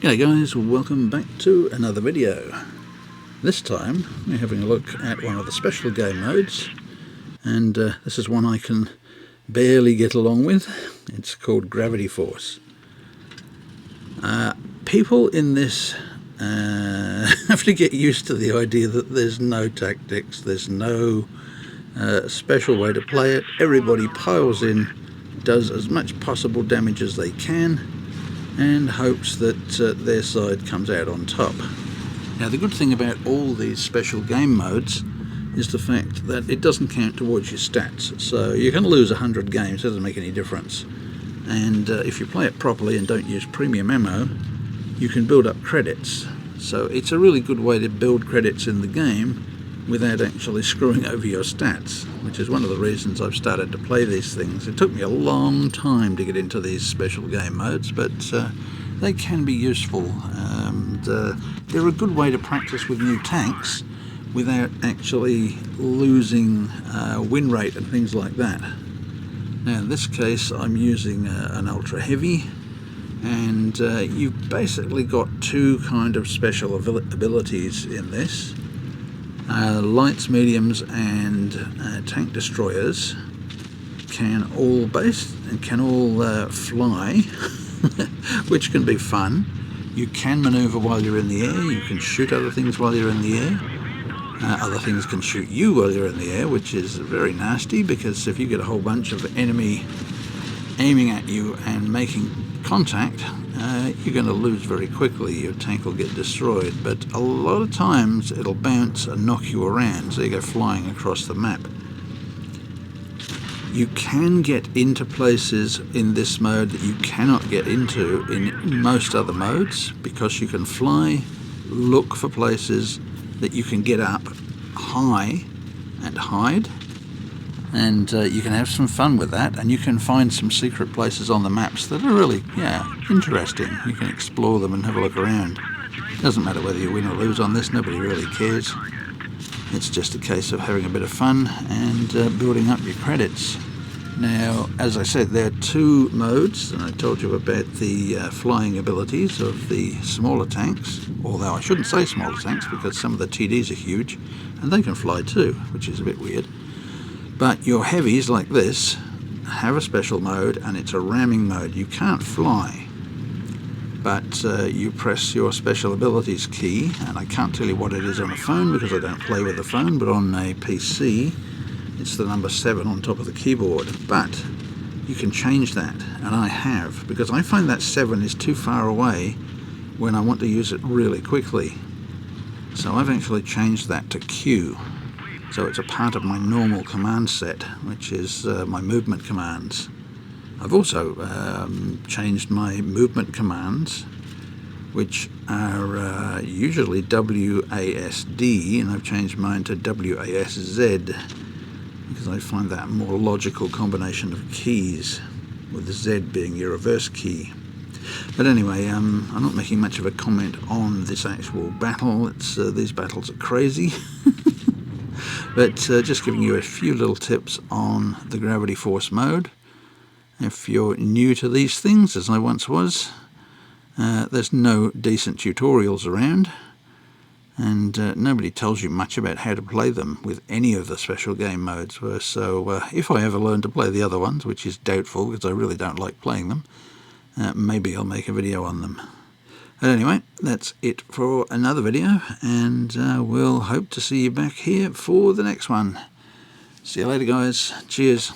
G'day guys, welcome back to another video. This time we're having a look at one of the special game modes, and this is one I can barely get along with. It's called Gravity Force. People in this have to get used to the idea that there's no tactics, there's no special way to play it. Everybody piles in, does as much possible damage as they can, and hopes that their side comes out on top. Now, the good thing about all these special game modes is the fact that it doesn't count towards your stats. So you can lose 100 games, it doesn't make any difference. And if you play it properly and don't use premium ammo, you can build up credits. So it's a really good way to build credits in the game without actually screwing over your stats, which is one of the reasons I've started to play these things. It took me a long time to get into these special game modes, but they can be useful, and they're a good way to practice with new tanks without actually losing win rate and things like that. Now in this case I'm using an ultra heavy, and you've basically got two kind of special abilities in this. Lights, mediums and tank destroyers can all fly, which can be fun. You can maneuver while you're in the air, you can shoot other things while you're in the air. Other things can shoot you while you're in the air, which is very nasty, because if you get a whole bunch of enemy aiming at you and making contact, you're going to lose very quickly. Your tank will get destroyed, but a lot of times it'll bounce and knock you around, so you go flying across the map. You can get into places in this mode that you cannot get into in most other modes, because you can fly, look for places that you can get up high and hide, and you can have some fun with that, and you can find some secret places on the maps that are really, interesting. You can explore them and have a look around. Doesn't matter whether you win or lose on this, nobody really cares. It's just a case of having a bit of fun and building up your credits. Now, as I said, there are two modes, and I told you about the flying abilities of the smaller tanks, although I shouldn't say smaller tanks because some of the TDs are huge, and they can fly too, which is a bit weird. But your heavies, like this, have a special mode, and it's a ramming mode. You can't fly, but you press your special abilities key, and I can't tell you what it is on a phone because I don't play with the phone, but on a PC it's the number 7 on top of the keyboard. But you can change that, and I have, because I find that 7 is too far away when I want to use it really quickly. So I've actually changed that to Q. So it's a part of my normal command set, which is my movement commands. I've also changed my movement commands, which are usually WASD, and I've changed mine to WASZ, because I find that a more logical combination of keys, with the Z being your reverse key. But anyway, I'm not making much of a comment on this actual battle. These battles are crazy. But just giving you a few little tips on the Gravity Force mode. If you're new to these things, as I once was, there's no decent tutorials around, and nobody tells you much about how to play them with any of the special game modes. So if I ever learn to play the other ones, which is doubtful because I really don't like playing them, maybe I'll make a video on them. But anyway, that's it for another video, and we'll hope to see you back here for the next one. See you later guys, cheers.